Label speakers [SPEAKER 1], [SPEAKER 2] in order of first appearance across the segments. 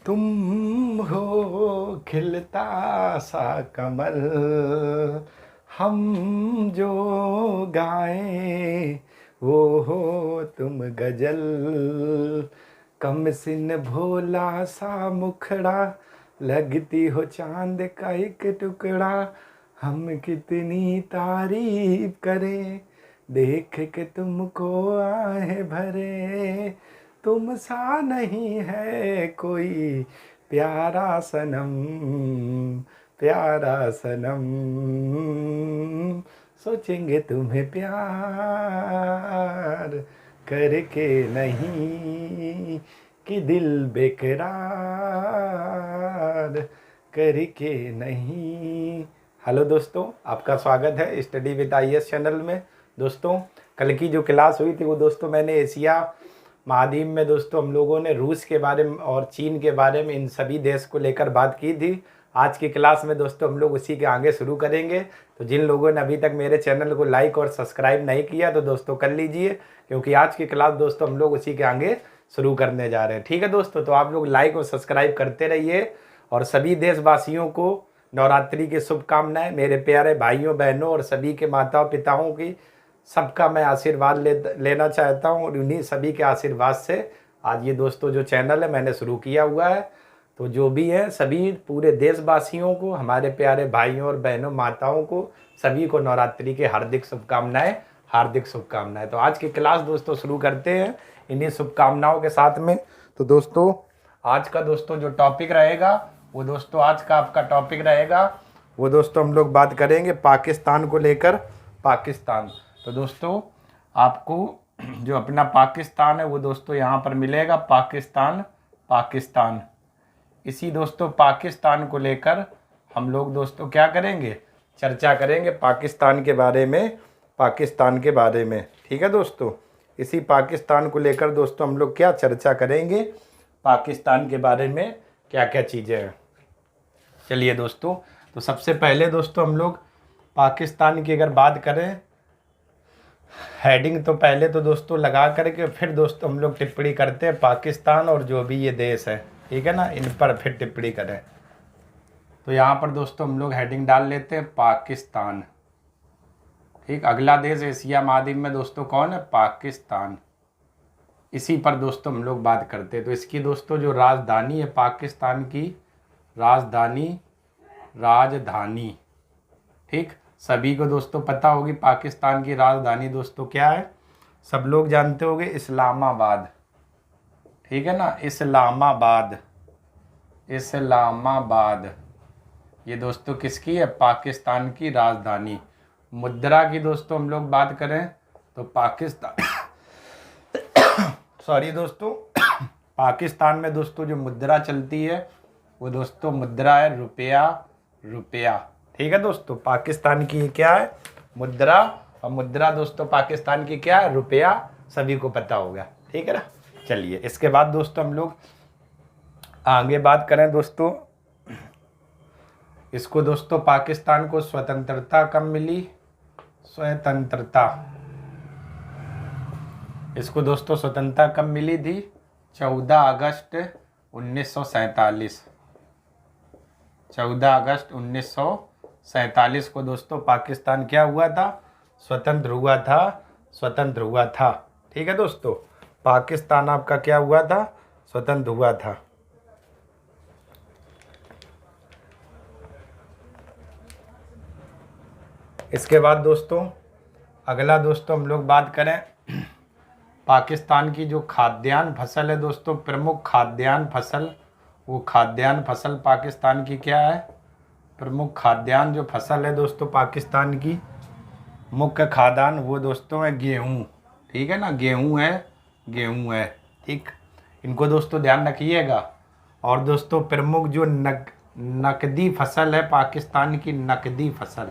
[SPEAKER 1] तुम हो खिलता सा कमल, हम जो गाएं वो हो तुम गजल। कम सिन भोला सा मुखड़ा, लगती हो चांद का एक टुकड़ा। हम कितनी तारीफ करें, देख के तुमको आए भरे। तुम सा नहीं है कोई प्यारा सनम, प्यारा सनम। सोचेंगे तुम्हें प्यार करके नहीं, कि दिल बेकरार करके नहीं। हेलो दोस्तों, आपका स्वागत है स्टडी विद IAS चैनल में। दोस्तों, कल की जो क्लास हुई थी वो दोस्तों मैंने एशिया महाद्वीप में दोस्तों हम लोगों ने रूस के बारे में और चीन के बारे में, इन सभी देश को लेकर बात की थी। आज की क्लास में दोस्तों हम लोग उसी के आगे शुरू करेंगे। तो जिन लोगों ने अभी तक मेरे चैनल को लाइक और सब्सक्राइब नहीं किया तो दोस्तों कर लीजिए, क्योंकि आज की क्लास दोस्तों हम लोग उसी के आगे शुरू करने जा रहे हैं। ठीक है दोस्तों, तो आप लोग लाइक और सब्सक्राइब करते रहिए। और सभी देशवासियों को नवरात्रि की शुभकामनाएं। मेरे प्यारे भाइयों बहनों और सभी के माताओं पिताओं की सबका मैं आशीर्वाद लेना चाहता हूं, और उन्हीं सभी के आशीर्वाद से आज ये दोस्तों जो चैनल है मैंने शुरू किया हुआ है। तो जो भी है सभी पूरे देशवासियों को, हमारे प्यारे भाइयों और बहनों माताओं को, सभी को नवरात्रि की हार्दिक शुभकामनाएं, हार्दिक शुभकामनाएं। तो आज की क्लास दोस्तों शुरू करते हैं इन्हीं शुभकामनाओं के साथ में। तो दोस्तों आज का दोस्तों जो टॉपिक रहेगा वो दोस्तों आज का आपका टॉपिक रहेगा वो दोस्तों हम लोग बात करेंगे पाकिस्तान को लेकर। पाकिस्तान, तो दोस्तों आपको जो अपना पाकिस्तान है वो दोस्तों यहाँ पर मिलेगा, पाकिस्तान। पाकिस्तान, इसी दोस्तों पाकिस्तान को लेकर हम लोग दोस्तों क्या करेंगे, चर्चा करेंगे पाकिस्तान के बारे में, पाकिस्तान के बारे में। ठीक है दोस्तों, इसी पाकिस्तान को लेकर दोस्तों हम लोग क्या चर्चा करेंगे, पाकिस्तान के बारे में क्या क्या चीज़ें हैं। चलिए दोस्तों, तो सबसे पहले दोस्तों हम लोग पाकिस्तान की अगर बात करें, हेडिंग तो पहले तो दोस्तों लगा करके फिर दोस्तों हम लोग टिप्पणी करते हैं पाकिस्तान और जो भी ये देश है, ठीक है ना, इन पर फिर टिप्पणी करें। तो यहाँ पर दोस्तों हम लोग हेडिंग डाल लेते हैं पाकिस्तान। ठीक, अगला देश एशिया महाद्वीप में दोस्तों कौन है, पाकिस्तान। इसी पर दोस्तों हम लोग बात करते हैं। तो इसकी दोस्तों जो राजधानी है पाकिस्तान की, राजधानी, राजधानी, ठीक, सभी को दोस्तों पता होगी पाकिस्तान की राजधानी दोस्तों क्या है, सब लोग जानते होंगे, इस्लामाबाद। ठीक है ना, इस्लामाबाद, इस्लामाबाद ये दोस्तों किसकी है, पाकिस्तान की राजधानी। मुद्रा की दोस्तों हम लोग बात करें तो पाकिस्तान सॉरी दोस्तों पाकिस्तान में दोस्तों जो मुद्रा चलती है वो दोस्तों मुद्रा है रुपया, रुपया। ठीक है दोस्तों, पाकिस्तान की क्या है, मुद्रा, और मुद्रा दोस्तों पाकिस्तान की क्या है, रुपया, सभी को पता होगा। ठीक है ना, चलिए इसके बाद दोस्तों हम लोग आगे बात करें दोस्तों, इसको दोस्तों पाकिस्तान को स्वतंत्रता कब मिली, स्वतंत्रता, इसको दोस्तों स्वतंत्रता कब मिली थी, 14 अगस्त 1947, 14 अगस्त 1947 को दोस्तों पाकिस्तान क्या हुआ था, स्वतंत्र हुआ था, स्वतंत्र हुआ था। ठीक है दोस्तों, पाकिस्तान आपका क्या हुआ था, स्वतंत्र हुआ था। इसके बाद दोस्तों अगला दोस्तों हम लोग बात करें पाकिस्तान की जो खाद्यान्न फसल है दोस्तों, प्रमुख खाद्यान्न फसल, वो खाद्यान्न फसल पाकिस्तान की क्या है, प्रमुख खाद्यान्न जो फसल है दोस्तों पाकिस्तान की, मुख्य खाद्यान्न वो दोस्तों है गेहूँ। ठीक है ना, गेहूँ है, गेहूँ है। ठीक, इनको दोस्तों ध्यान रखिएगा। और दोस्तों प्रमुख जो नकदी फसल है पाकिस्तान की, नकदी फसल,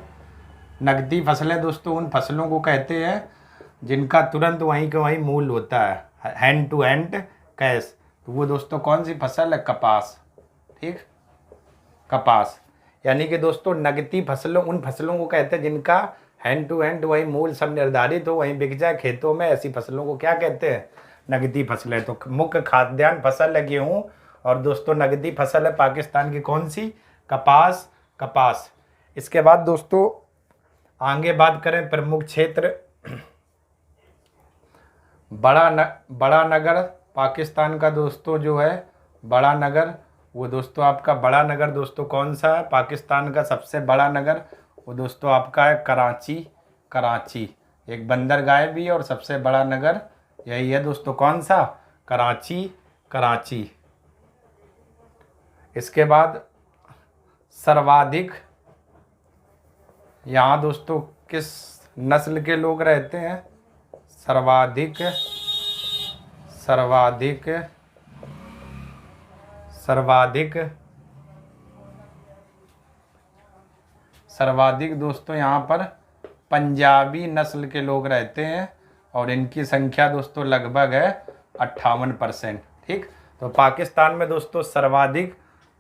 [SPEAKER 1] नकदी फसलें दोस्तों उन फसलों को कहते हैं जिनका तुरंत वहीं के वहीं मूल्य होता है, हैंड टू हैंड कैश। तो वो दोस्तों कौन सी फसल है, कपास। ठीक, कपास, यानी कि दोस्तों नकदी फसलों उन फसलों को कहते हैं जिनका हैंड टू हैंड वहीं मूल्य सब निर्धारित हो, वहीं बिक जाए खेतों में, ऐसी फसलों को क्या कहते हैं, नकदी फसलें। तो मुख्य खाद्यान्न फसल है गेहूँ, और दोस्तों नगदी फसल है पाकिस्तान की कौन सी? कपास। कपास। इसके बाद दोस्तों आगे बात करें प्रमुख क्षेत्र, बड़ा नगर पाकिस्तान का दोस्तों जो है बड़ा नगर, वो दोस्तों आपका बड़ा नगर दोस्तों कौन सा है? पाकिस्तान का सबसे बड़ा नगर वो दोस्तों आपका है कराची। कराची एक बंदरगाह भी है और सबसे बड़ा नगर यही है दोस्तों, कौन सा? कराची। कराची। इसके बाद सर्वाधिक यहाँ दोस्तों किस नस्ल के लोग रहते हैं? सर्वाधिक सर्वाधिक सर्वाधिक सर्वाधिक दोस्तों यहाँ पर पंजाबी नस्ल के लोग रहते हैं और इनकी संख्या दोस्तों लगभग है 58%। ठीक, तो पाकिस्तान में दोस्तों सर्वाधिक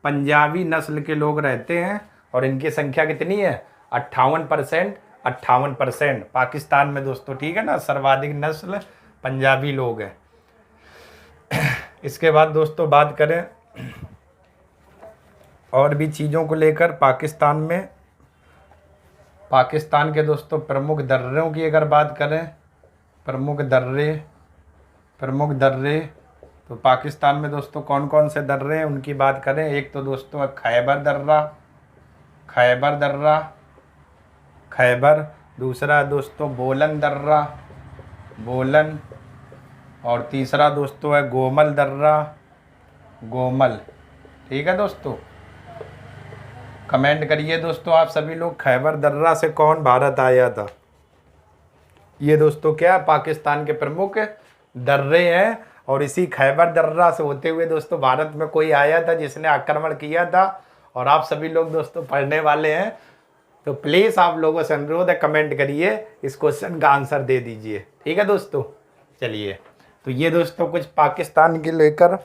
[SPEAKER 1] पंजाबी नस्ल के लोग रहते हैं और इनकी संख्या कितनी है? 58%। 58% पाकिस्तान में दोस्तों, ठीक है ना, सर्वाधिक नस्ल पंजाबी लोग हैं। इसके बाद दोस्तों बात करें और भी चीज़ों को लेकर पाकिस्तान में, पाकिस्तान के दोस्तों प्रमुख दर्रों की अगर बात करें, प्रमुख दर्रे तो पाकिस्तान में दोस्तों कौन कौन से दर्रे हैं उनकी बात करें। एक तो दोस्तों खैबर दर्रा, खैबर। दूसरा दोस्तों बोलन दर्रा, बोलन। और तीसरा दोस्तों है गोमल दर्रा, गोमल। ठीक है दोस्तों, कमेंट करिए दोस्तों आप सभी लोग, खैबर दर्रा से कौन भारत आया था? ये दोस्तों क्या पाकिस्तान के प्रमुख दर्रे हैं और इसी खैबर दर्रा से होते हुए दोस्तों भारत में कोई आया था जिसने आक्रमण किया था। और आप सभी लोग दोस्तों पढ़ने वाले हैं तो प्लीज़ आप लोगों से अनुरोध है कमेंट करिए, इस क्वेश्चन का आंसर दे दीजिए। ठीक है दोस्तों, चलिए, तो ये दोस्तों कुछ पाकिस्तान के लेकर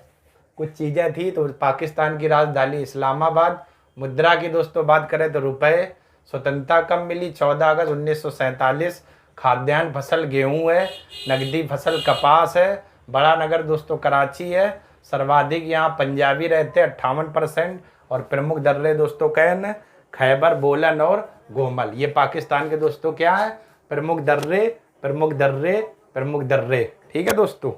[SPEAKER 1] कुछ चीज़ें थी। तो पाकिस्तान की राजधानी इस्लामाबाद। मुद्रा की दोस्तों बात करें तो रुपए। स्वतंत्रता कब मिली? 14 अगस्त 1947। खाद्यान्न फसल गेहूं है। नकदी फसल कपास है। बड़ा नगर दोस्तों कराची है। सर्वाधिक यहाँ पंजाबी रहते हैं 58%। और प्रमुख दर्रे दोस्तों कैन, खैबर, बोलन और गोमल। ये पाकिस्तान के दोस्तों क्या है? प्रमुख दर्रे, प्रमुख दर्रे, प्रमुख दर्रे। ठीक है दोस्तों,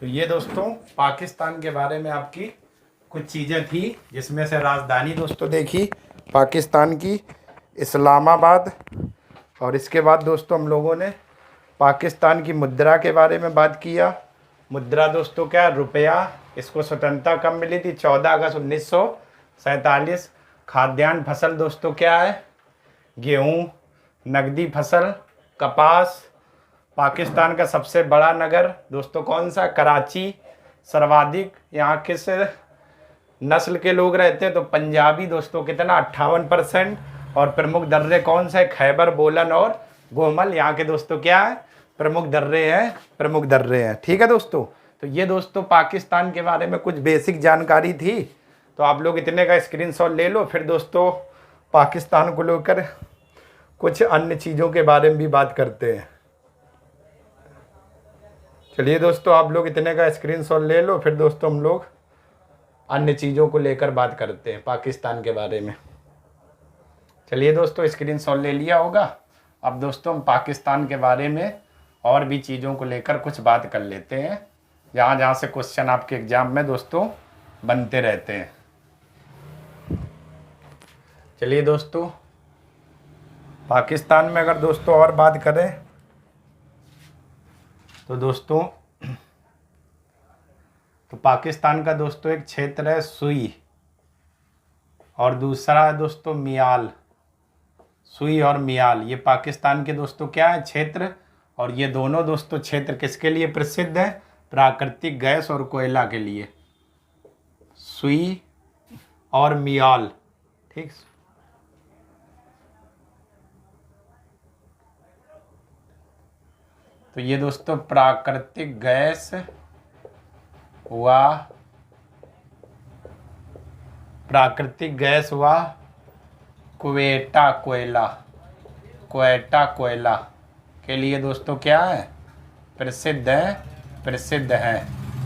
[SPEAKER 1] तो ये दोस्तों पाकिस्तान के बारे में आपकी कुछ चीज़ें थी, जिसमें से राजधानी दोस्तों देखी पाकिस्तान की इस्लामाबाद। और इसके बाद दोस्तों हम लोगों ने पाकिस्तान की मुद्रा के बारे में बात किया। मुद्रा दोस्तों क्या? रुपया। इसको स्वतंत्रता कब मिली थी? 14 अगस्त 1947। खाद्यान्न फसल दोस्तों क्या है? गेहूँ। नकदी फसल कपास। पाकिस्तान का सबसे बड़ा नगर दोस्तों कौन सा? कराची। सर्वाधिक यहाँ किस नस्ल के लोग रहते हैं? तो पंजाबी दोस्तों कितना? 58%। और प्रमुख दर्रे कौन से? खैबर, बोलन और गोमल। यहाँ के दोस्तों क्या है? प्रमुख दर्रे हैं, प्रमुख दर्रे हैं। ठीक है दोस्तों, तो ये दोस्तों पाकिस्तान के बारे में कुछ बेसिक जानकारी थी। तो आप लोग इतने का स्क्रीनशॉट ले लो। फिर दोस्तों पाकिस्तान को लेकर कुछ अन्य चीज़ों के बारे में भी बात करते हैं। चलिए दोस्तों आप लोग इतने का स्क्रीनशॉट ले लो, फिर दोस्तों हम लोग अन्य चीज़ों को लेकर बात करते हैं पाकिस्तान के बारे में। चलिए दोस्तों स्क्रीनशॉट ले लिया होगा। अब दोस्तों हम पाकिस्तान के बारे में और भी चीज़ों को लेकर कुछ बात कर लेते हैं, जहाँ जहाँ से क्वेश्चन आपके एग्जाम में दोस्तों बनते रहते हैं। चलिए दोस्तों पाकिस्तान में अगर दोस्तों और बात करें तो दोस्तों तो पाकिस्तान का दोस्तों एक क्षेत्र है सुई और दूसरा है दोस्तों मियाल। सुई और मियाल ये पाकिस्तान के दोस्तों क्या है? क्षेत्र। और ये दोनों दोस्तों क्षेत्र किसके लिए प्रसिद्ध है? प्राकृतिक गैस और कोयला के लिए। सुई और मियाल। ठीक, तो ये दोस्तों प्राकृतिक गैस व क्वेटा कोयला। क्वेटा कोयला के लिए दोस्तों क्या है, प्रसिद्ध है, प्रसिद्ध है।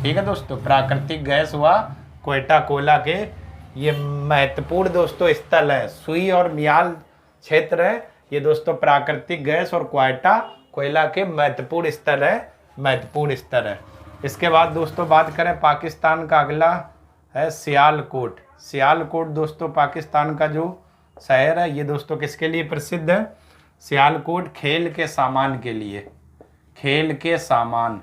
[SPEAKER 1] ठीक है दोस्तों, प्राकृतिक गैस हुआ क्वेटा कोयला के ये महत्वपूर्ण दोस्तों स्थल है। सुई और मियाल क्षेत्र है ये दोस्तों प्राकृतिक गैस और क्वेटा कोयला के महत्वपूर्ण स्थल है, महत्वपूर्ण स्थल है। इसके बाद दोस्तों बात करें पाकिस्तान का अगला है सियालकोट। सियालकोट दोस्तों पाकिस्तान का जो शहर है ये दोस्तों किसके लिए प्रसिद्ध है, सियालकोट खेल के सामान के लिए, खेल के सामान,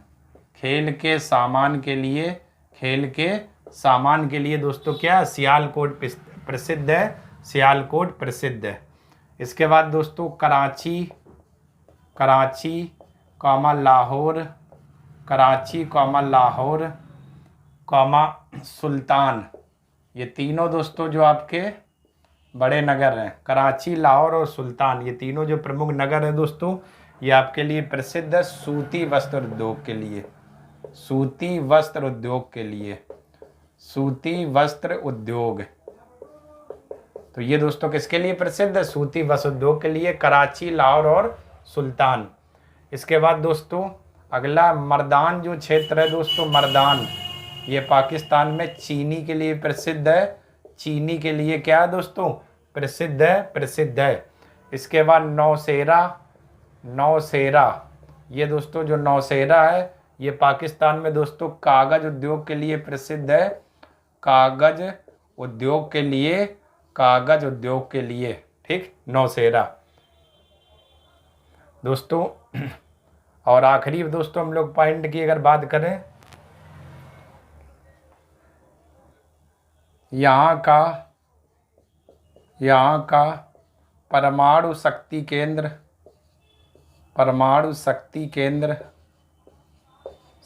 [SPEAKER 1] खेल के सामान के लिए, खेल के सामान के लिए दोस्तों क्या है, सियालकोट प्रसिद्ध है, सियालकोट प्रसिद्ध है। इसके बाद दोस्तों Karachi, Karachi comma Lahore, Karachi comma Lahore comma Sultan, ये तीनों दोस्तों जो आपके बड़े नगर हैं, कराची, लाहौर और सुल्तान, ये तीनों जो प्रमुख नगर हैं दोस्तों ये आपके लिए प्रसिद्ध है सूती वस्त्र उद्योग के लिए, सूती वस्त्र उद्योग के लिए, सूती वस्त्र उद्योग। तो ये दोस्तों किसके लिए प्रसिद्ध है, सूती वस्त्र उद्योग के लिए, कराची, लाहौर और सुल्तान। इसके बाद दोस्तों अगला मर्दान जो क्षेत्र है दोस्तों, मर्दान ये पाकिस्तान में चीनी के लिए प्रसिद्ध है, चीनी के लिए क्या है दोस्तों, प्रसिद्ध है, प्रसिद्ध है। इसके बाद नौशेरा, नौशेरा ये दोस्तों जो नौशेरा है ये पाकिस्तान में दोस्तों कागज उद्योग के लिए प्रसिद्ध है, कागज उद्योग के लिए, कागज उद्योग के लिए। ठीक, नौशेरा दोस्तों। और आखिरी दोस्तों हम लोग पॉइंट की अगर बात करें, यहाँ का परमाणु शक्ति केंद्र, परमाणु शक्ति केंद्र,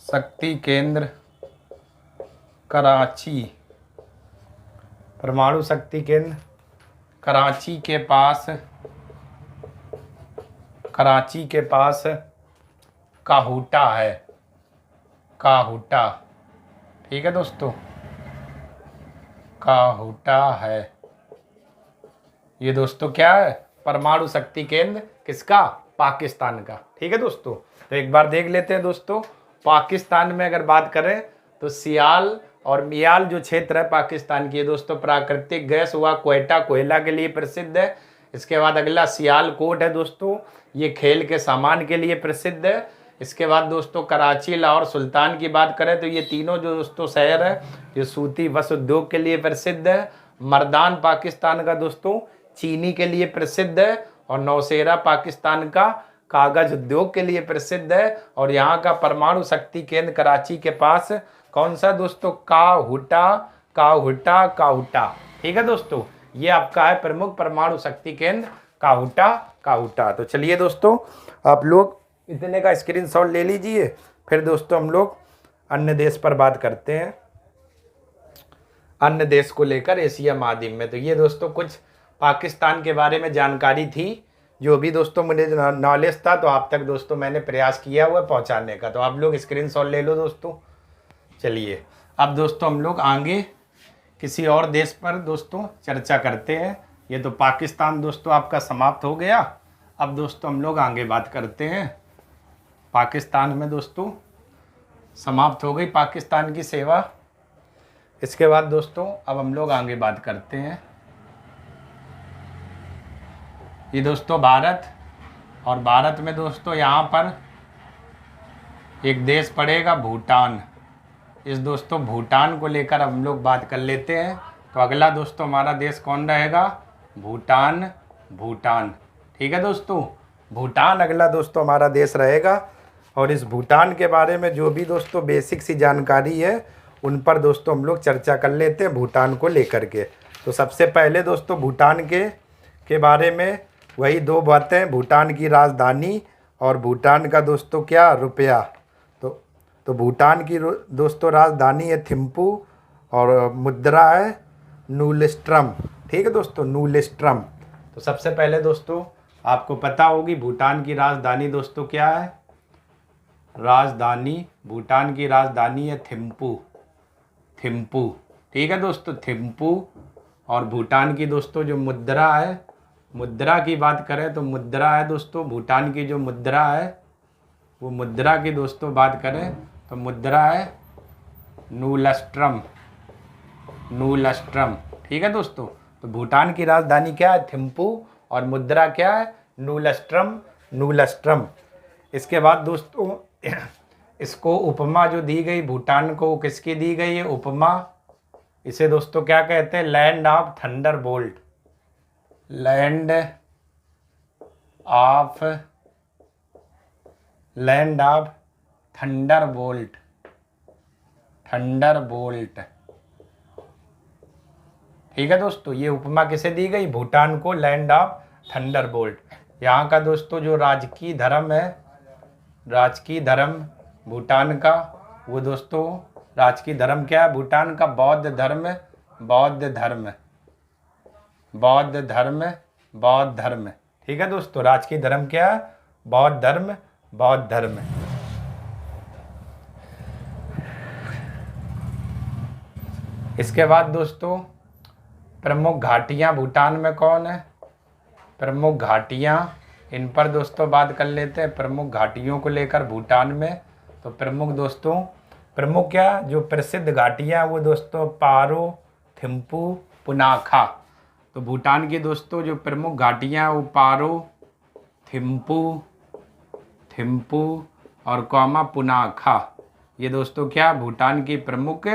[SPEAKER 1] शक्ति केंद्र कराची, परमाणु शक्ति केंद्र कराची के पास, कराची के पास काहूटा है, काहूटा। ठीक है दोस्तों, काहूटा है ये दोस्तों क्या है, परमाणु शक्ति केंद्र किसका, पाकिस्तान का। ठीक है दोस्तों, तो एक बार देख लेते हैं दोस्तों, पाकिस्तान में अगर बात करें तो सियाल और मियाल जो क्षेत्र है पाकिस्तान की दोस्तों प्राकृतिक गैस हुआ क्वेटा कोयला के लिए प्रसिद्ध है। इसके बाद अगला सियालकोट है दोस्तों, ये खेल के सामान के लिए प्रसिद्ध है। इसके बाद दोस्तों कराची, लाहौर, सुल्तान की बात करें तो ये तीनों जो दोस्तों शहर है ये सूती वस्त्र उद्योग के लिए प्रसिद्ध है। मर्दान पाकिस्तान का दोस्तों चीनी के लिए प्रसिद्ध है और नौशेरा पाकिस्तान का कागज उद्योग के लिए प्रसिद्ध है। और यहाँ का परमाणु शक्ति केंद्र कराची के पास कौन सा दोस्तों, काहूटा, काहूटा, काहूटा। ठीक है दोस्तों, ये आपका है प्रमुख परमाणु शक्ति केंद्र काहूटा, काहूटा। तो चलिए दोस्तों आप लोग इतने का स्क्रीनशॉट ले लीजिए, फिर दोस्तों हम लोग अन्य देश पर बात करते हैं, अन्य देश को लेकर एशिया महाद्वीप में। तो ये दोस्तों कुछ पाकिस्तान के बारे में जानकारी थी, जो भी दोस्तों मुझे नॉलेज था तो आप तक दोस्तों मैंने प्रयास किया हुआ पहुंचाने का। तो आप लोग स्क्रीनशॉट ले लो दोस्तों। चलिए अब दोस्तों हम लोग आगे किसी और देश पर दोस्तों चर्चा करते हैं। ये तो पाकिस्तान दोस्तों आपका समाप्त हो गया। अब दोस्तों हम लोग आगे बात करते हैं, पाकिस्तान में दोस्तों समाप्त हो गई पाकिस्तान की सेवा। इसके बाद दोस्तों अब हम लोग आगे बात करते हैं, ये दोस्तों भारत, और भारत में दोस्तों यहाँ पर एक देश पड़ेगा भूटान। इस दोस्तों भूटान को लेकर हम लोग बात कर लेते हैं। तो अगला दोस्तों हमारा देश कौन रहेगा, भूटान, भूटान। ठीक है दोस्तों, भूटान अगला दोस्तों हमारा देश रहेगा। और इस भूटान के बारे में जो भी दोस्तों बेसिक सी जानकारी है उन पर दोस्तों हम लोग चर्चा कर लेते हैं भूटान को लेकर के। तो सबसे पहले दोस्तों भूटान के बारे में वही दो बातें, भूटान की राजधानी और भूटान का दोस्तों क्या, रुपया। तो भूटान की दोस्तों राजधानी है थिम्पू और मुद्रा है नूलेस्ट्रम। ठीक है दोस्तों, नूलेस्ट्रम। तो सबसे पहले दोस्तों आपको पता होगी भूटान की राजधानी दोस्तों क्या है, राजधानी, भूटान की राजधानी है थिम्पू, थिम्पू। ठीक है दोस्तों, थिम्पू। और भूटान की दोस्तों जो मुद्रा है मुद्रा की बात करें तो मुद्रा है दोस्तों, भूटान की जो मुद्रा है वो मुद्रा की दोस्तों बात करें तो मुद्रा है नूलस्ट्रम, नूलस्ट्रम। ठीक है दोस्तों, तो भूटान की राजधानी क्या है? थिम्पू, और मुद्रा क्या है? नूलस्ट्रम, नूलस्ट्रम। इसके बाद दोस्तों इसको उपमा जो दी गई भूटान को, किसकी दी गई है उपमा? इसे दोस्तों क्या कहते हैं? Land of thunder bolt, land of, land of thunder bolt, thunder bolt. ठीक है दोस्तों, ये उपमा किसे दी गई? भूटान को लैंड ऑफ थंडर बोल्ट। यहाँ का दोस्तों जो राजकीय धर्म है, राजकीय धर्म भूटान का, वो दोस्तों राजकीय धर्म क्या है भूटान का? बौद्ध धर्म, बौद्ध धर्म, बौद्ध धर्म, बौद्ध धर्म। ठीक है दोस्तों, राजकीय धर्म क्या है? बौद्ध धर्म, बौद्ध धर्म। इसके बाद दोस्तों प्रमुख घाटियाँ भूटान में कौन है? प्रमुख घाटियाँ, इन पर दोस्तों बात कर लेते हैं। प्रमुख घाटियों को लेकर भूटान में, तो प्रमुख दोस्तों, प्रमुख क्या जो प्रसिद्ध घाटियाँ वो दोस्तों पारो, थिम्पू, पुनाखा। तो भूटान की दोस्तों जो प्रमुख घाटियाँ वो पारो, थिम्पू, थिम्पू और पुनाखा। ये दोस्तों क्या भूटान की प्रमुख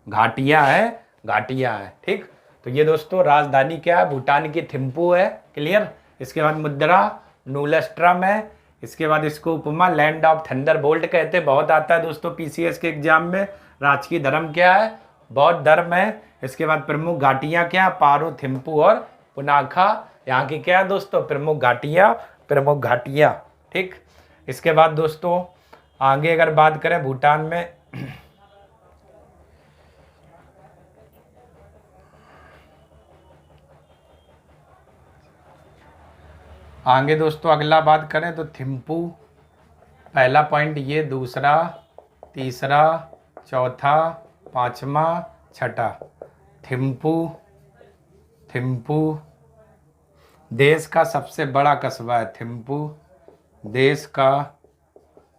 [SPEAKER 1] घाटियाँ है, घाटियाँ है। ठीक, तो ये दोस्तों राजधानी क्या है भूटान की? थिम्पू है, क्लियर। इसके बाद मुद्रा नूलस्ट्रम है। इसके बाद इसको उपमा लैंड ऑफ थंडर बोल्ट कहते हैं, बहुत आता है दोस्तों पीसीएस के एग्जाम में। राजकीय धर्म क्या है? बौद्ध धर्म है। इसके बाद प्रमुख घाटियाँ क्या? पारो, थिम्पू और पुनाखा। यहाँ की क्या है दोस्तों? प्रमुख घाटियाँ, प्रमुख घाटियाँ। ठीक, इसके बाद दोस्तों आगे अगर बात करें भूटान में आगे दोस्तों अगला बात करें तो थिम्पू, पहला पॉइंट ये, दूसरा, तीसरा, चौथा, पांचवा, छठा। थिम्पू, थिम्पू देश का सबसे बड़ा कस्बा है। थिम्पू देश का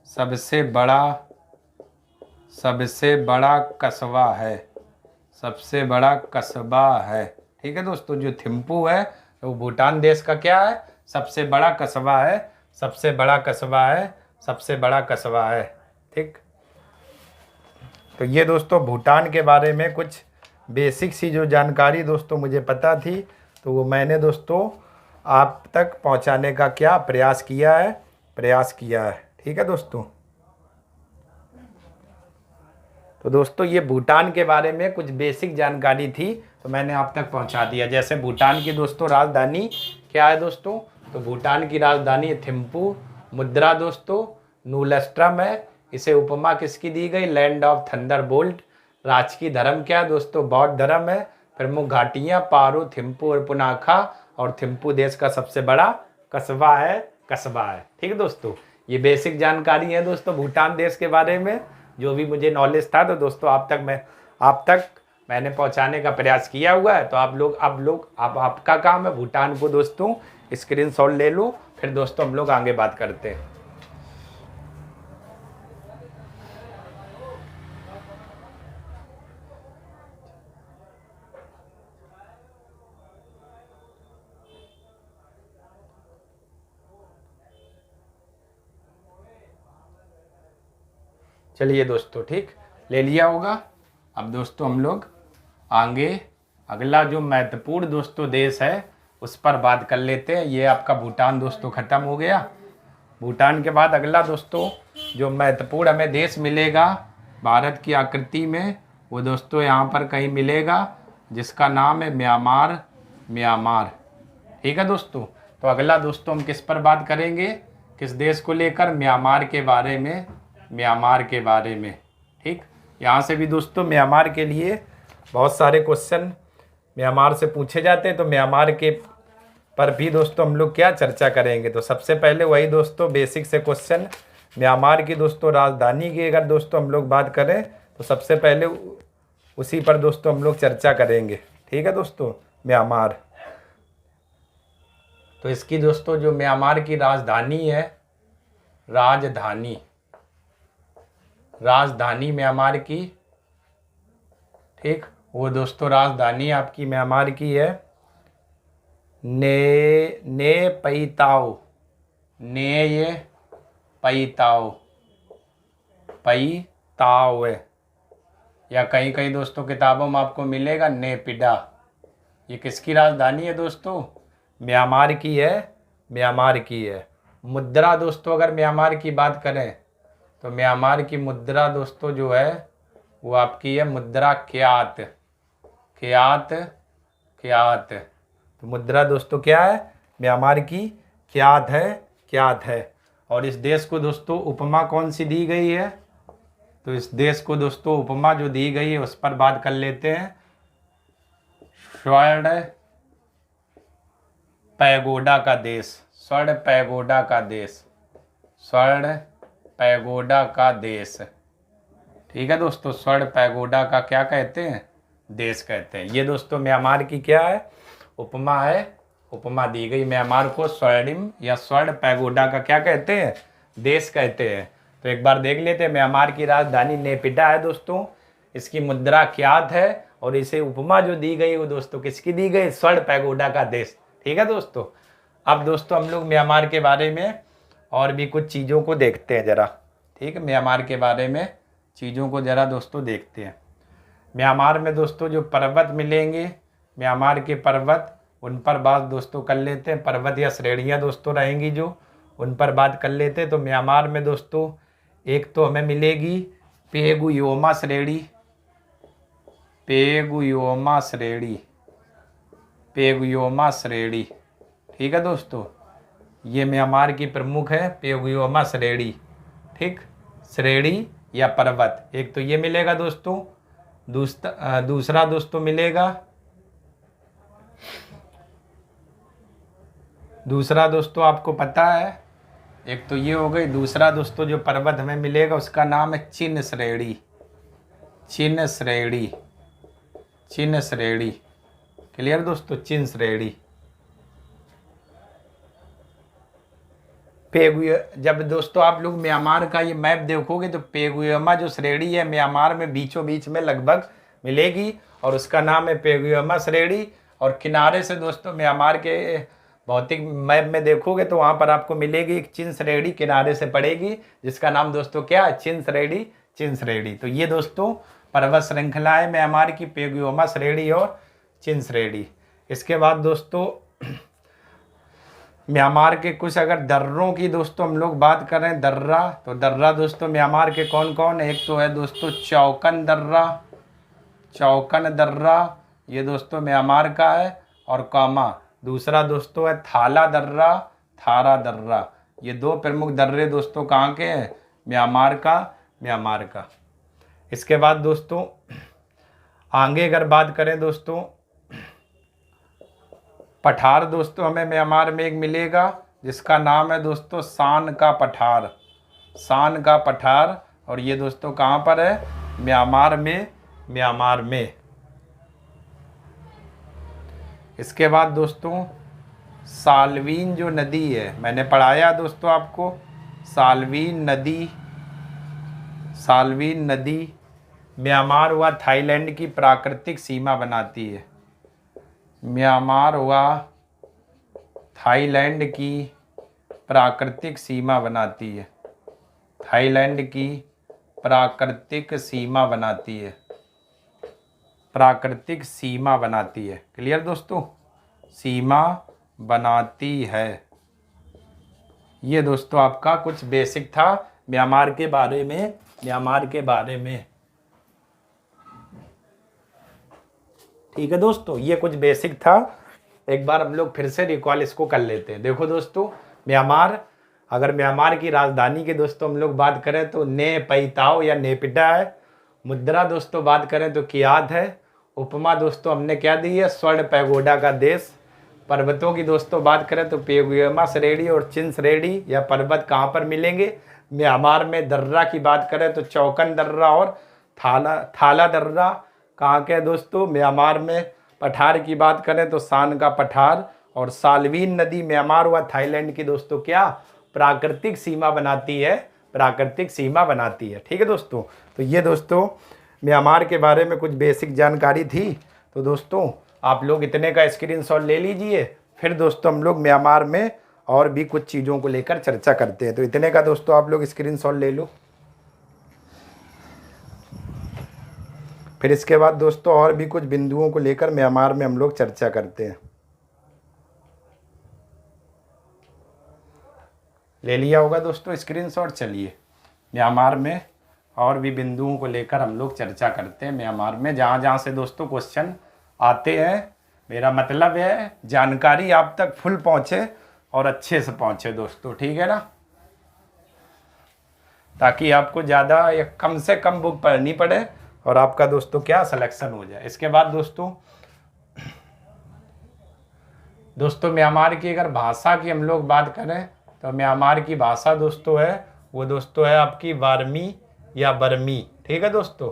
[SPEAKER 1] सबसे बड़ा, सबसे बड़ा कस्बा है, सबसे बड़ा कस्बा है। ठीक है दोस्तों, जो थिम्पू है वो भूटान देश का क्या है? सबसे बड़ा कस्बा है, सबसे बड़ा कस्बा है, सबसे बड़ा कस्बा है। ठीक, तो ये दोस्तों भूटान के बारे में कुछ बेसिक सी जो जानकारी दोस्तों मुझे पता थी, तो वो मैंने दोस्तों आप तक पहुंचाने का क्या प्रयास किया है, प्रयास किया है। ठीक है दोस्तों, तो दोस्तों ये भूटान के बारे में कुछ बेसिक जानकारी थी, तो मैंने आप तक पहुंचा दिया। जैसे भूटान की दोस्तों राजधानी क्या है दोस्तों? तो भूटान की राजधानी है थिम्पू। मुद्रा दोस्तों नूलस्ट्रम है। इसे उपमा किसकी दी गई? Land of thunder bolt. राजकीय धर्म क्या है दोस्तों? बौद्ध धर्म है। प्रमुख घाटियाँ पारो, थिम्पू और पुनाखा, और थिम्पू देश का सबसे बड़ा कस्बा है, कस्बा है। ठीक है दोस्तों, ये बेसिक जानकारी है दोस्तों भूटान देश के बारे में, जो भी मुझे नॉलेज था तो दोस्तों आप तक मैंने पहुंचाने का प्रयास किया हुआ है। तो आप आपका काम है भूटान को दोस्तों स्क्रीनशॉट ले लो, फिर दोस्तों हम लोग आगे बात करते हैं। चलिए दोस्तों, ठीक, ले लिया होगा। अब दोस्तों हम लोग आगे अगला जो महत्वपूर्ण दोस्तों देश है उस पर बात कर लेते हैं। ये आपका भूटान दोस्तों ख़त्म हो गया। भूटान के बाद अगला दोस्तों जो महत्वपूर्ण हमें देश मिलेगा भारत की आकृति में, वो दोस्तों यहाँ पर कहीं मिलेगा, जिसका नाम है म्यांमार, म्यांमार। ठीक है दोस्तों, तो अगला दोस्तों हम किस पर बात करेंगे? किस देश को लेकर? म्यांमार के बारे में, म्यांमार के बारे में। ठीक, यहाँ से भी दोस्तों म्यांमार के लिए बहुत सारे क्वेश्चन म्यांमार से पूछे जाते हैं, तो म्यांमार के पर भी दोस्तों हम लोग क्या चर्चा करेंगे। तो सबसे पहले वही दोस्तों बेसिक से क्वेश्चन, म्यांमार की दोस्तों राजधानी की अगर दोस्तों हम लोग बात करें तो सबसे पहले उसी पर दोस्तों हम लोग चर्चा करेंगे। ठीक है दोस्तों, म्यांमार। तो इसकी दोस्तों जो म्यांमार की राजधानी है, राजधानी म्यांमार की, ठीक, वो दोस्तों राजधानी आपकी म्यांमार की है ने पैताओ, ये पैताओ है, या कहीं कहीं दोस्तों किताबों में आपको मिलेगा नेपिडा। ये किसकी राजधानी है दोस्तों? म्यांमार की है। मुद्रा दोस्तों अगर म्यांमार की बात करें तो म्यांमार की मुद्रा दोस्तों जो है वो आपकी है मुद्रा क्यात। तो मुद्रा दोस्तों क्या है? म्यांमार की क्यात है। और इस देश को दोस्तों उपमा कौन सी दी गई है? तो इस देश को दोस्तों उपमा जो दी गई है उस पर बात कर लेते हैं। स्वर्ण पैगोडा का देश, ठीक है दोस्तों। स्वर्ण पैगोडा का क्या कहते हैं? देश कहते हैं। ये दोस्तों म्यांमार की क्या है? उपमा है। उपमा दी गई म्यांमार को स्वर्णिम या स्वर्ण पैगोडा का क्या कहते हैं? देश कहते हैं। तो एक बार देख लेते हैं। म्यांमार की राजधानी नेपिडा है दोस्तों, इसकी मुद्रा क्यात है और इसे उपमा जो दी गई वो दोस्तों किसकी दी गई? स्वर्ण पैगोडा का देश, ठीक है दोस्तों। अब दोस्तों हम लोग म्यांमार के बारे में और भी कुछ चीज़ों को देखते हैं जरा, ठीक है। म्यांमार के बारे में चीज़ों को जरा दोस्तों देखते हैं। म्यांमार में दोस्तों जो पर्वत मिलेंगे, म्यांमार के पर्वत, उन पर बात दोस्तों कर लेते हैं। पर्वत या श्रेणियाँ दोस्तों रहेंगी जो, उन पर बात कर लेते हैं। तो म्यांमार में दोस्तों एक तो हमें मिलेगी पेगुयोमा श्रेणी, ठीक है दोस्तों। ये म्यांमार की प्रमुख है पेगुयोमा श्रेणी, ठीक, श्रेणी या पर्वत। एक तो ये मिलेगा दोस्तों। दूसरा दोस्तों मिलेगा, दूसरा दोस्तों आपको पता है, एक तो ये हो गई। दूसरा दोस्तों जो पर्वत हमें मिलेगा उसका नाम है चिन श्रेणी। क्लियर दोस्तों? चिन श्रेणी। जब दोस्तों आप लोग म्यांमार का ये मैप देखोगे तो पेगुयोमा जो श्रेणी है म्यांमार में बीचों बीच में लगभग मिलेगी और उसका नाम है पेगुयोमा श्रेणी। और किनारे से दोस्तों म्यांमार के भौतिक मैप में देखोगे तो वहाँ पर आपको मिलेगी एक चिन श्रेणी किनारे से पड़ेगी, जिसका नाम दोस्तों क्या है? चिन श्रेणी। तो ये दोस्तों पर्वत श्रृंखला है म्यांमार की, पेगुयोमा श्रेणी और चिन श्रेणी। इसके बाद दोस्तों म्यांमार के कुछ अगर दर्रों की दोस्तों हम लोग बात करें, दर्रा, तो दर्रा दोस्तों म्यांमार के कौन कौन है? एक तो है दोस्तों चौकन दर्रा, ये दोस्तों म्यांमार का है। और कामा, दूसरा दोस्तों है थारा दर्रा। ये दो प्रमुख दर्रे दोस्तों कहाँ के हैं? म्यांमार का। इसके बाद दोस्तों आगे अगर बात करें दोस्तों, पठार दोस्तों हमें म्यांमार में एक मिलेगा जिसका नाम है दोस्तों शान का पठार। और ये दोस्तों कहाँ पर है? म्यांमार में। इसके बाद दोस्तों साल्वीन जो नदी है, मैंने पढ़ाया दोस्तों आपको, साल्वीन नदी म्यांमार व थाईलैंड की प्राकृतिक सीमा बनाती है। म्यांमार व थाईलैंड की प्राकृतिक सीमा बनाती है। थाईलैंड की प्राकृतिक सीमा बनाती है। क्लियर दोस्तों? सीमा बनाती है। ये दोस्तों आपका कुछ बेसिक था म्यांमार के बारे में। ठीक है दोस्तों, ये कुछ बेसिक था। एक बार हम लोग फिर से रिकॉल इसको कर लेते हैं। देखो दोस्तों, म्यांमार, अगर म्यांमार की राजधानी की दोस्तों हम लोग बात करें तो ने पैताओ या नेपिडा है। मुद्रा दोस्तों बात करें तो कियात है। उपमा दोस्तों हमने क्या दी है? स्वर्ण पैगोडा का देश। पर्वतों की दोस्तों बात करें तो पेगुयोमा श्रेणी और चिन श्रेणी या पर्वत कहाँ पर मिलेंगे? म्यांमार में। दर्रा की बात करें तो चौकन दर्रा और थाला दर्रा कहाँ के दोस्तों? म्यांमार में। पठार की बात करें तो शान का पठार और साल्वीन नदी म्यांमार व थाईलैंड की दोस्तों क्या प्राकृतिक सीमा बनाती है, प्राकृतिक सीमा बनाती है। ठीक है दोस्तों, तो ये दोस्तों म्यांमार के बारे में कुछ बेसिक जानकारी थी। तो दोस्तों आप लोग इतने का स्क्रीनशॉट ले लीजिए, फिर दोस्तों हम लोग म्यांमार में और भी कुछ चीज़ों को लेकर चर्चा करते हैं। तो इतने का दोस्तों आप लोग स्क्रीनशॉट ले लो। फिर इसके बाद दोस्तों और भी कुछ बिंदुओं को लेकर म्यांमार में हम लोग चर्चा करते हैं। ले लिया होगा दोस्तों स्क्रीनशॉट। चलिए म्यांमार में और भी बिंदुओं को लेकर हम लोग चर्चा करते हैं। म्यांमार में जहाँ जहाँ से दोस्तों क्वेश्चन आते हैं, मेरा मतलब है जानकारी आप तक फुल पहुँचे और अच्छे से पहुँचे दोस्तों, ठीक है ना, ताकि आपको ज़्यादा या कम से कम बुक पढ़नी पड़े और आपका दोस्तों क्या सिलेक्शन हो जाए। इसके बाद दोस्तों म्यांमार की अगर भाषा की हम लोग बात करें तो म्यांमार की भाषा दोस्तों है वो दोस्तों है आपकी बर्मी या बर्मी। ठीक है दोस्तों,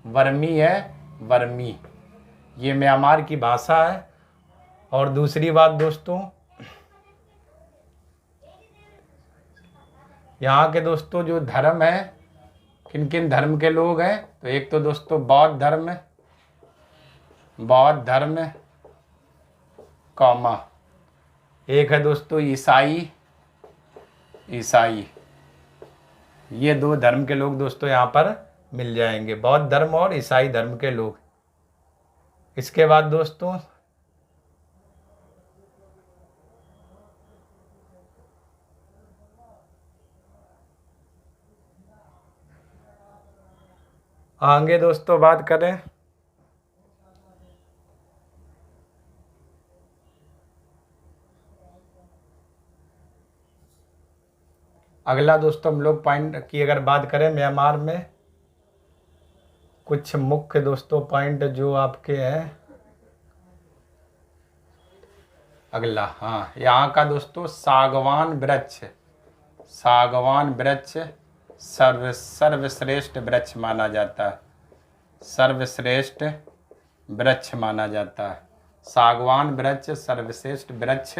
[SPEAKER 1] बर्मी है, बर्मी, ये म्यांमार की भाषा है। और दूसरी बात दोस्तों, यहाँ के दोस्तों जो धर्म है, किन किन धर्म के लोग हैं, तो एक तो दोस्तों बौद्ध धर्म है, बौद्ध धर्म है, कौमा, एक है दोस्तों ईसाई, ईसाई, ये दो धर्म के लोग दोस्तों यहाँ पर मिल जाएंगे, बौद्ध धर्म और ईसाई धर्म के लोग। इसके बाद दोस्तों आगे दोस्तों बात करें अगला दोस्तों हम लोग पॉइंट की अगर बात करें म्यांमार में कुछ मुख्य दोस्तों पॉइंट जो आपके हैं। अगला, हाँ, यहाँ का दोस्तों सागवान वृक्ष, सागवान वृक्ष सर्वश्रेष्ठ वृक्ष माना जाता है, सर्वश्रेष्ठ वृक्ष माना जाता है, सागवान वृक्ष सर्वश्रेष्ठ वृक्ष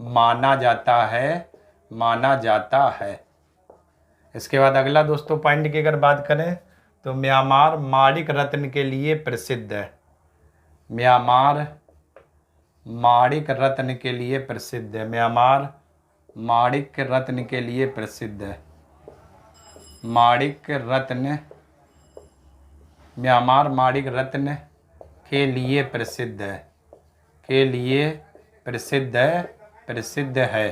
[SPEAKER 1] माना जाता है, माना जाता है। इसके बाद अगला दोस्तों पॉइंट की अगर बात करें तो म्यांमार माणिक रत्न के लिए प्रसिद्ध है, म्यांमार माणिक रत्न के लिए प्रसिद्ध है, म्यांमार माणिक रत्न के लिए प्रसिद्ध है, माणिक रत्न, म्यांमार माणिक रत्न के लिए प्रसिद्ध है, के लिए प्रसिद्ध है, प्रसिद्ध है।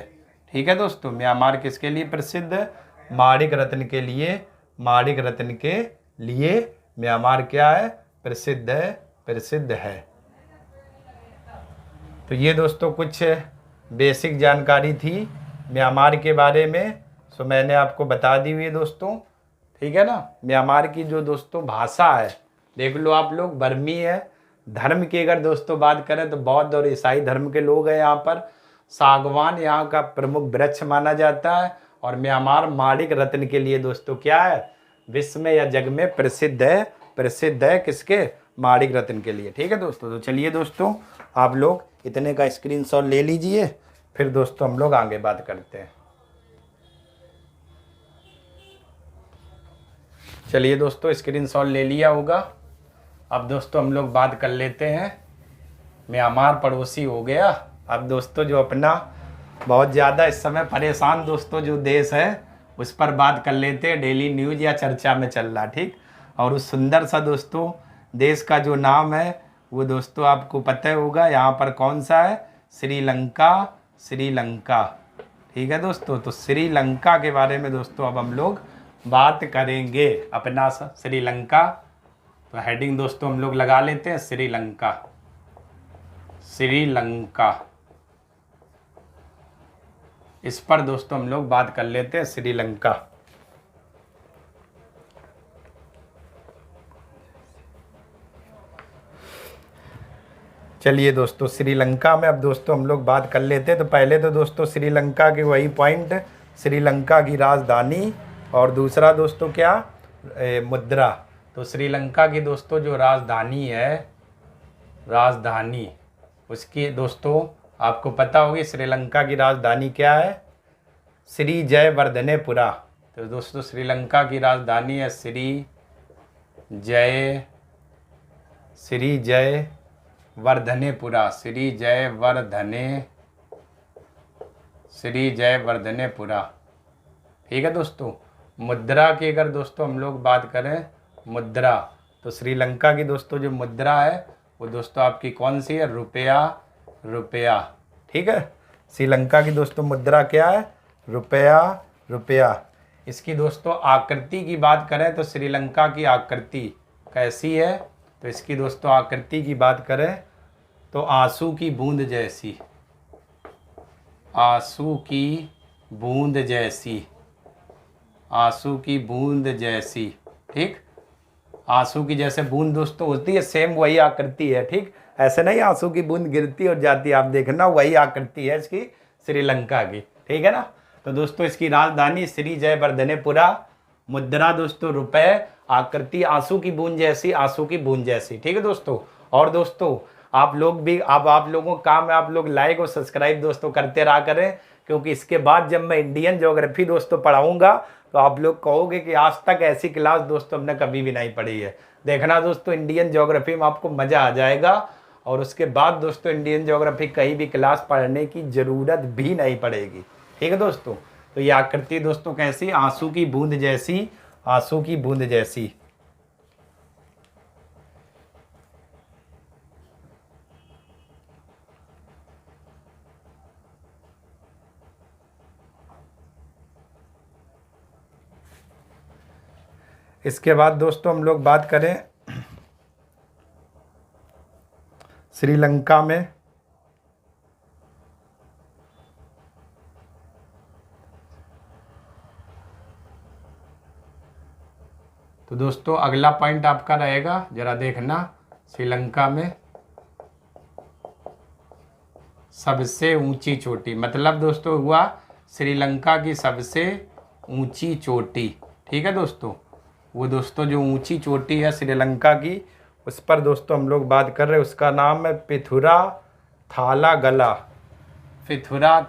[SPEAKER 1] ठीक है दोस्तों, म्यांमार किसके लिए प्रसिद्ध है? माणिक रत्न के लिए, माणिक रत्न के लिए म्यांमार क्या है? प्रसिद्ध है, प्रसिद्ध है। तो ये दोस्तों कुछ बेसिक जानकारी थी म्यांमार के बारे में, सो मैंने आपको बता दी हुई है दोस्तों, ठीक है ना। म्यांमार की जो दोस्तों भाषा है देख लो आप लोग, बर्मी है। धर्म की अगर दोस्तों बात करें तो बौद्ध और ईसाई धर्म के लोग हैं यहाँ पर। सागवान यहाँ का प्रमुख वृक्ष माना जाता है और म्यांमार माणिक रत्न के लिए दोस्तों क्या है? विश्व में या जग में प्रसिद्ध है, प्रसिद्ध है किसके? माणिक रत्न के लिए। ठीक है दोस्तों, तो चलिए दोस्तों आप लोग इतने का स्क्रीनशॉट ले लीजिए, फिर दोस्तों हम लोग आगे बात करते हैं। चलिए दोस्तों स्क्रीनशॉट ले लिया होगा। अब दोस्तों हम लोग बात कर लेते हैं, म्यांमार पड़ोसी हो गया। अब दोस्तों जो अपना बहुत ज़्यादा इस समय परेशान दोस्तों जो देश है उस पर बात कर लेते हैं, डेली न्यूज़ या चर्चा में चल रहा, ठीक। और उस सुंदर सा दोस्तों देश का जो नाम है वो दोस्तों आपको पता होगा, यहाँ पर कौन सा है? श्रीलंका, श्रीलंका। ठीक है दोस्तों, तो श्रीलंका के बारे में दोस्तों अब हम लोग बात करेंगे अपना श्रीलंका। तो हेडिंग दोस्तों हम लोग लगा लेते हैं श्रीलंका, श्रीलंका। इस पर दोस्तों हम लोग बात कर लेते हैं श्रीलंका। चलिए दोस्तों श्रीलंका में अब दोस्तों हम लोग बात कर लेते हैं। तो पहले तो दोस्तों श्रीलंका के वही पॉइंट, श्रीलंका की राजधानी और दूसरा दोस्तों क्या? मुद्रा। तो श्रीलंका की दोस्तों जो राजधानी है, राजधानी उसकी दोस्तों आपको पता होगी श्रीलंका की राजधानी क्या है? श्री जयवर्धनेपुरा। तो दोस्तों श्रीलंका की राजधानी है श्री जयवर्धनेपुरा। श्री जयवर्धनेपुरा। ठीक है दोस्तों। मुद्रा की अगर दोस्तों हम लोग बात करें, मुद्रा, तो श्रीलंका की दोस्तों जो मुद्रा है वो दोस्तों आपकी कौन सी है? रुपया। ठीक है, श्रीलंका की दोस्तों मुद्रा क्या है? रुपया। इसकी दोस्तों आकृति की बात करें तो श्रीलंका की आकृति कैसी है? तो इसकी दोस्तों आकृति की बात करें तो आंसू की बूंद जैसी। आंसू की बूंद जैसी। ठीक, आंसू की जैसे बूंद दोस्तों होती है, सेम वही आकृति है। ठीक, ऐसे नहीं आंसू की बूंद गिरती और जाती, आप देखना वही आकृति है इसकी श्रीलंका की। ठीक है ना। तो दोस्तों इसकी राजधानी श्री जयवर्धनेपुरा, मुद्रा दोस्तों रुपए, आकृति आंसू की बूंद जैसी। ठीक है दोस्तों। और दोस्तों आप लोग भी, अब आप लोगों का काम है, आप लोग लाइक और सब्सक्राइब दोस्तों करते रहा करें, क्योंकि इसके बाद जब मैं इंडियन ज्योग्राफी दोस्तों पढ़ाऊंगा तो आप लोग कहोगे कि आज तक ऐसी क्लास दोस्तों हमने कभी भी नहीं पढ़ी है। देखना दोस्तों इंडियन ज्योग्राफी में आपको मज़ा आ जाएगा, और उसके बाद दोस्तों इंडियन ज्योग्राफी कहीं भी क्लास पढ़ने की ज़रूरत भी नहीं पड़ेगी। ठीक है दोस्तों। तो ये आकृति दोस्तों कैसी? आंसू की बूंद जैसी। इसके बाद दोस्तों हम लोग बात करें श्रीलंका में, तो दोस्तों अगला पॉइंट आपका रहेगा, जरा देखना, श्रीलंका में सबसे ऊंची चोटी, मतलब दोस्तों हुआ श्रीलंका की सबसे ऊंची चोटी। ठीक है दोस्तों। वो दोस्तों जो ऊंची चोटी है श्रीलंका की, उस पर दोस्तों हम लोग बात कर रहे हैं, उसका नाम है पिथुरा थालागला। पिथुरा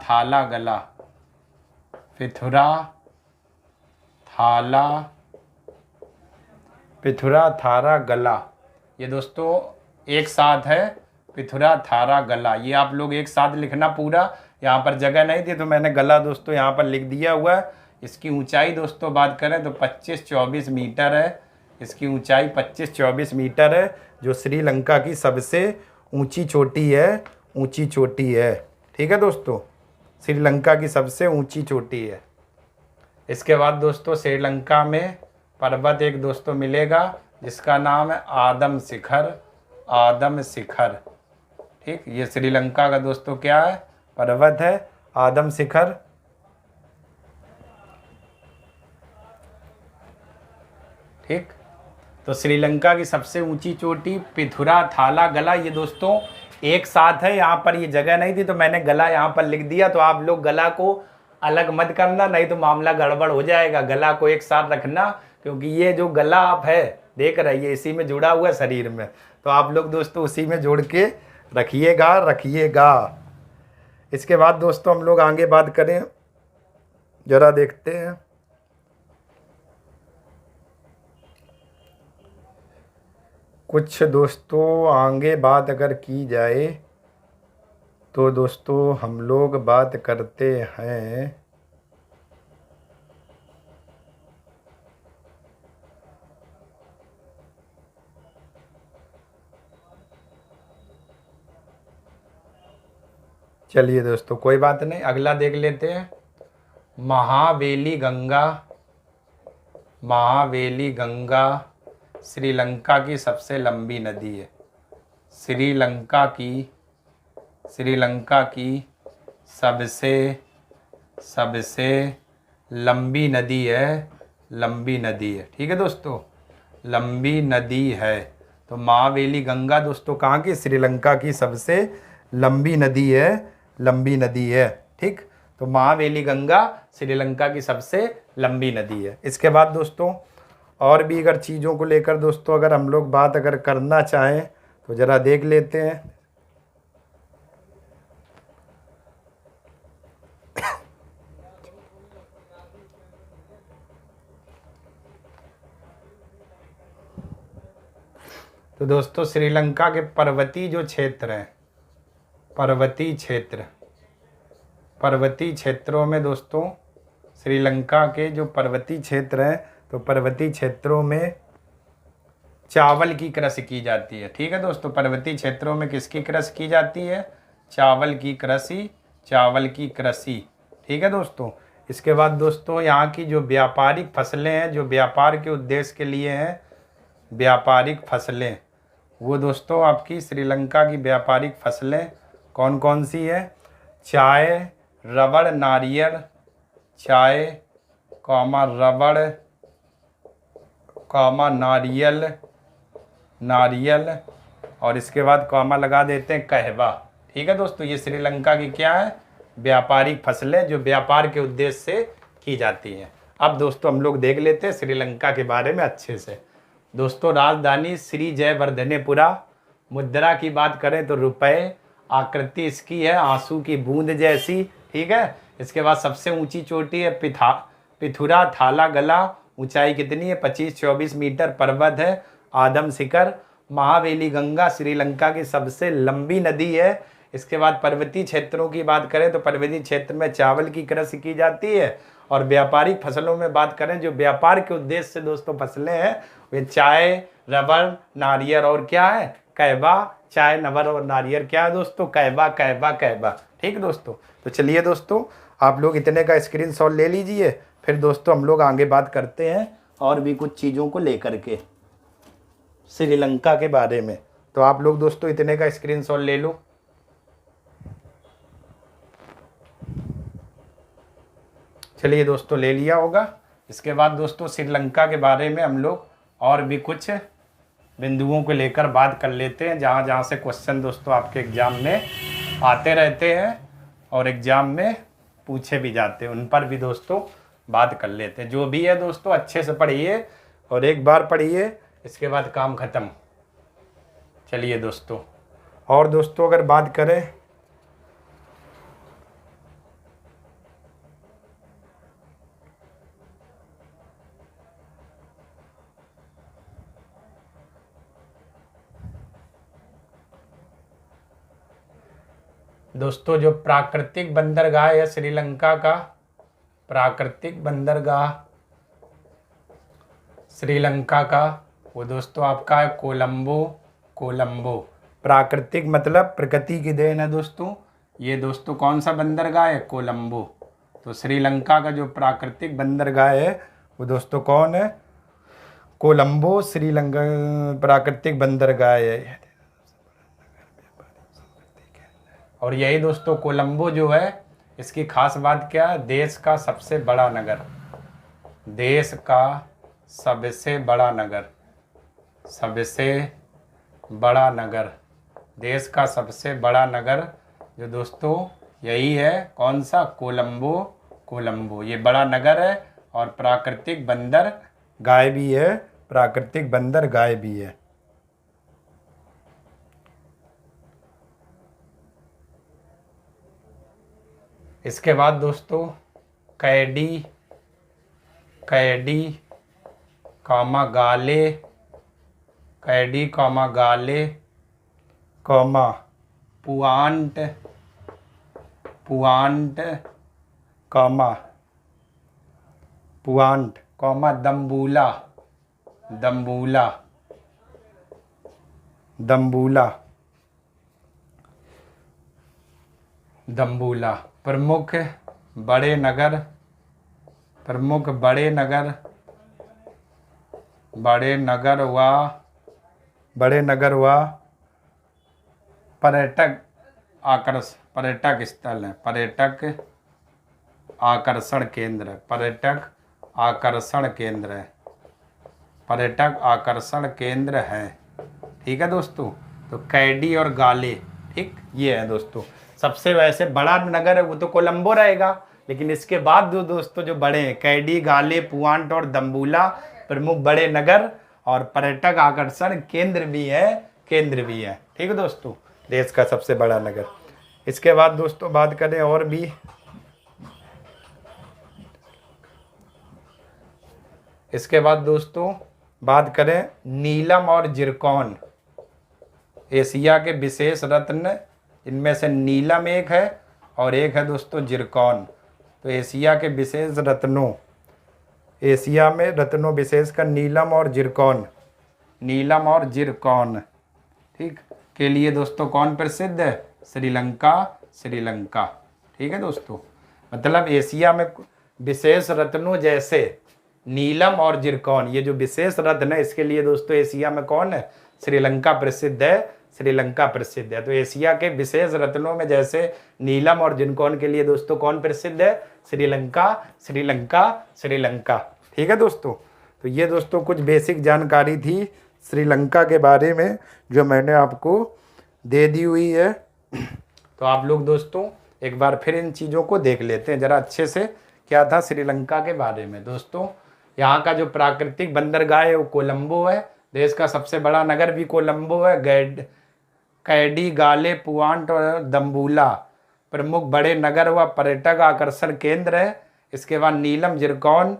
[SPEAKER 1] थालागला। ये दोस्तों एक साथ है, पिथुरा थालागला। ये आप लोग एक साथ लिखना पूरा, यहाँ पर जगह नहीं थी तो मैंने गला दोस्तों यहाँ पर लिख दिया हुआ है। इसकी ऊंचाई दोस्तों बात करें तो 25-24 मीटर है। इसकी ऊंचाई 25-24 मीटर है, जो श्रीलंका की सबसे ऊंची चोटी है। ठीक है दोस्तों, श्रीलंका की सबसे ऊंची चोटी है। इसके बाद दोस्तों श्रीलंका में पर्वत एक दोस्तों मिलेगा जिसका नाम है आदम शिखर। ठीक, ये श्रीलंका का दोस्तों क्या है? पर्वत है आदम शिखर। ठीक, तो श्रीलंका की सबसे ऊंची चोटी पिथुरा थालागला, ये दोस्तों एक साथ है। यहाँ पर ये जगह नहीं थी तो मैंने गला यहाँ पर लिख दिया, तो आप लोग गला को अलग मत करना, नहीं तो मामला गड़बड़ हो जाएगा। गला को एक साथ रखना, क्योंकि ये जो गला आप है देख रहिए इसी में जुड़ा हुआ है शरीर में, तो आप लोग दोस्तों उसी में जोड़ के रखिएगा। इसके बाद दोस्तों हम लोग आगे बात करें, जरा देखते हैं कुछ दोस्तों आगे बात अगर की जाए तो दोस्तों हम लोग बात करते हैं चलिए दोस्तों कोई बात नहीं, अगला देख लेते हैं। महावेली गंगा श्रीलंका की सबसे लंबी नदी है। श्रीलंका की सबसे लंबी नदी है। ठीक है दोस्तों, लंबी नदी है। तो महावेली गंगा दोस्तों कहाँ की? श्रीलंका की सबसे लंबी नदी है। ठीक, तो महावेली गंगा श्रीलंका की सबसे लंबी नदी है। इसके बाद दोस्तों और भी अगर चीज़ों को लेकर दोस्तों अगर हम लोग बात अगर करना चाहें तो ज़रा देख लेते हैं। तो दोस्तों श्रीलंका के पर्वतीय जो क्षेत्र हैं, पर्वतीय क्षेत्रों में दोस्तों, श्रीलंका के जो पर्वतीय क्षेत्र हैं, तो पर्वतीय क्षेत्रों में चावल की कृषि की जाती है। ठीक है दोस्तों, पर्वतीय क्षेत्रों में किसकी कृषि की जाती है? चावल की कृषि। ठीक है दोस्तों। इसके बाद दोस्तों यहाँ की जो व्यापारिक फसलें हैं, जो व्यापार के उद्देश्य के लिए हैं, व्यापारिक फसलें, वो दोस्तों आपकी श्रीलंका की व्यापारिक फसलें कौन कौन सी है? चाय, रबड़, नारियल, चाय रबड़ नारियल और इसके बाद कॉमा लगा देते हैं कहवा। ठीक है दोस्तों, ये श्रीलंका की क्या है? व्यापारिक फसलें, जो व्यापार के उद्देश्य से की जाती हैं। अब दोस्तों हम लोग देख लेते हैं श्रीलंका के बारे में अच्छे से। दोस्तों राजधानी श्री जयवर्धनेपुरा। मुद्रा की बात करें तो रुपए। आकृति इसकी है आंसू की बूंद जैसी। ठीक है। इसके बाद सबसे ऊंची चोटी है पिथुरा थाला गला। ऊंचाई कितनी है? 25-24 मीटर। पर्वत है आदम शिखर। महावेली गंगा श्रीलंका की सबसे लंबी नदी है। इसके बाद पर्वतीय क्षेत्रों की बात करें तो पर्वतीय क्षेत्र में चावल की कृषि की जाती है। और व्यापारिक फसलों में बात करें, जो व्यापार के उद्देश्य से दोस्तों फसलें हैं, वे चाय, रबड़, नारियल और क्या है? कहवा। चाय, रबड़ और नारियल क्या है दोस्तों? कहवा। ठीक है दोस्तों। तो चलिए दोस्तों, आप लोग इतने का स्क्रीनशॉट ले लीजिए। फिर दोस्तों हम लोग आगे बात करते हैं और भी कुछ चीज़ों को लेकर के श्रीलंका के बारे में। तो आप लोग दोस्तों इतने का स्क्रीनशॉट ले लो। चलिए दोस्तों, ले लिया होगा। इसके बाद दोस्तों श्रीलंका के बारे में हम लोग और भी कुछ बिंदुओं को लेकर बात कर लेते हैं, जहाँ जहाँ से क्वेश्चन दोस्तों आपके एग्जाम में आते रहते हैं और एग्जाम में पूछे भी जाते हैं। उन पर भी दोस्तों बात कर लेते हैं। जो भी है दोस्तों अच्छे से पढ़िए और एक बार पढ़िए, इसके बाद काम खत्म। चलिए दोस्तों, और दोस्तों अगर बात करें दोस्तों, जो प्राकृतिक बंदरगाह है श्रीलंका का, प्राकृतिक बंदरगाह श्रीलंका का, वो दोस्तों आपका है कोलंबो। प्राकृतिक मतलब प्रकृति की देन है दोस्तों। ये दोस्तों कौन सा बंदरगाह है? कोलंबो। तो श्रीलंका का जो प्राकृतिक बंदरगाह है वो दोस्तों कौन है? कोलंबो श्रीलंका प्राकृतिक बंदरगाह है। और यही दोस्तों कोलंबो जो है, इसकी खास बात क्या है? देश का सबसे बड़ा नगर, देश का सबसे बड़ा नगर, देश का सबसे बड़ा नगर जो दोस्तों यही है। कौन सा? कोलंबो। ये बड़ा नगर है और प्राकृतिक बंदरगाह भी है। इसके बाद दोस्तों कैडी, गाले, पुआंट, दम्बूला। प्रमुख बड़े नगर व पर्यटक स्थल है, पर्यटक आकर्षण केंद्र है। ठीक है दोस्तों। तो कैडी और गाले, ठीक, ये है दोस्तों। सबसे वैसे बड़ा नगर है वो तो कोलंबो रहेगा, लेकिन इसके बाद दोस्तों जो बड़े हैं कैडी, गाले, पुआंट और दम्बूला प्रमुख बड़े नगर और पर्यटक आकर्षण केंद्र भी है। ठीक है दोस्तों, देश का सबसे बड़ा नगर। इसके बाद दोस्तों बात करें और भी, इसके बाद दोस्तों बात करें नीलम और जिरकॉन। एशिया के विशेष रत्न, इनमें से नीलम एक है और एक है दोस्तों जिरकॉन। तो एशिया के विशेष रत्नों, एशिया में रत्नों विशेषकर नीलम और जिरकॉन, नीलम और जिरकॉन, ठीक, के लिए दोस्तों कौन प्रसिद्ध है? श्रीलंका, श्रीलंका। ठीक है दोस्तों, मतलब एशिया में विशेष रत्नों जैसे नीलम और जिरकॉन, ये जो विशेष रत्न है इसके लिए दोस्तों एशिया में कौन है? श्रीलंका प्रसिद्ध है, श्रीलंका प्रसिद्ध है। तो एशिया के विशेष रत्नों में जैसे नीलम और जिरकॉन के लिए दोस्तों कौन प्रसिद्ध है? श्रीलंका, श्रीलंका, श्रीलंका। ठीक है दोस्तों, तो ये दोस्तों कुछ बेसिक जानकारी थी श्रीलंका के बारे में जो मैंने आपको दे दी हुई है। तो आप लोग दोस्तों एक बार फिर इन चीज़ों को देख लेते हैं ज़रा अच्छे से, क्या था श्रीलंका के बारे में। दोस्तों यहाँ का जो प्राकृतिक बंदरगाह है वो कोलंबो है, देश का सबसे बड़ा नगर भी कोलंबो है। कैडी, गाले, पुआंट और दम्बूला प्रमुख बड़े नगर व पर्यटक आकर्षण केंद्र है। इसके बाद नीलम, जिरकॉन,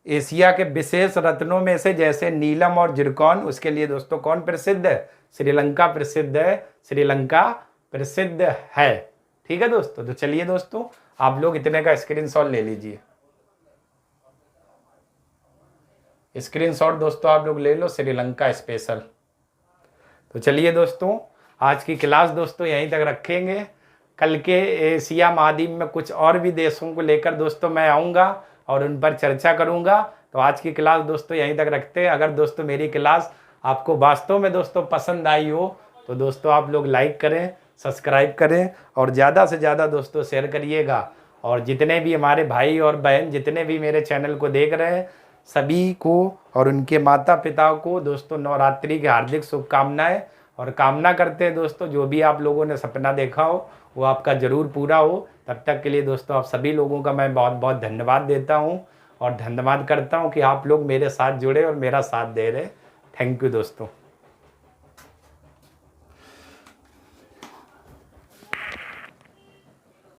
[SPEAKER 1] एशिया के विशेष रत्नों में से जैसे नीलम और जिरकॉन, उसके लिए दोस्तों कौन प्रसिद्ध है? श्रीलंका प्रसिद्ध है, श्रीलंका प्रसिद्ध है। ठीक है दोस्तों, तो चलिए दोस्तों आप लोग इतने का स्क्रीनशॉट ले लीजिए। स्क्रीनशॉट दोस्तों आप लोग ले लो, श्रीलंका स्पेशल। तो चलिए दोस्तों आज की क्लास दोस्तों यहीं तक रखेंगे। कल के एशिया महाद्वीप में कुछ और भी देशों को लेकर दोस्तों मैं आऊँगा और उन पर चर्चा करूँगा। तो आज की क्लास दोस्तों यहीं तक रखते हैं। अगर दोस्तों मेरी क्लास आपको वास्तव में दोस्तों पसंद आई हो तो दोस्तों आप लोग लाइक करें, सब्सक्राइब करें और ज़्यादा से ज़्यादा दोस्तों शेयर करिएगा। और जितने भी हमारे भाई और बहन जितने भी मेरे चैनल को देख रहे हैं सभी को और उनके माता पिता को दोस्तों नवरात्रि की हार्दिक शुभकामनाएं। और कामना करते हैं दोस्तों जो भी आप लोगों ने सपना देखा हो वो आपका ज़रूर पूरा हो। तब तक के लिए दोस्तों आप सभी लोगों का मैं बहुत बहुत धन्यवाद देता हूँ और धन्यवाद करता हूँ कि आप लोग मेरे साथ जुड़े और मेरा साथ दे रहे। थैंक यू दोस्तों।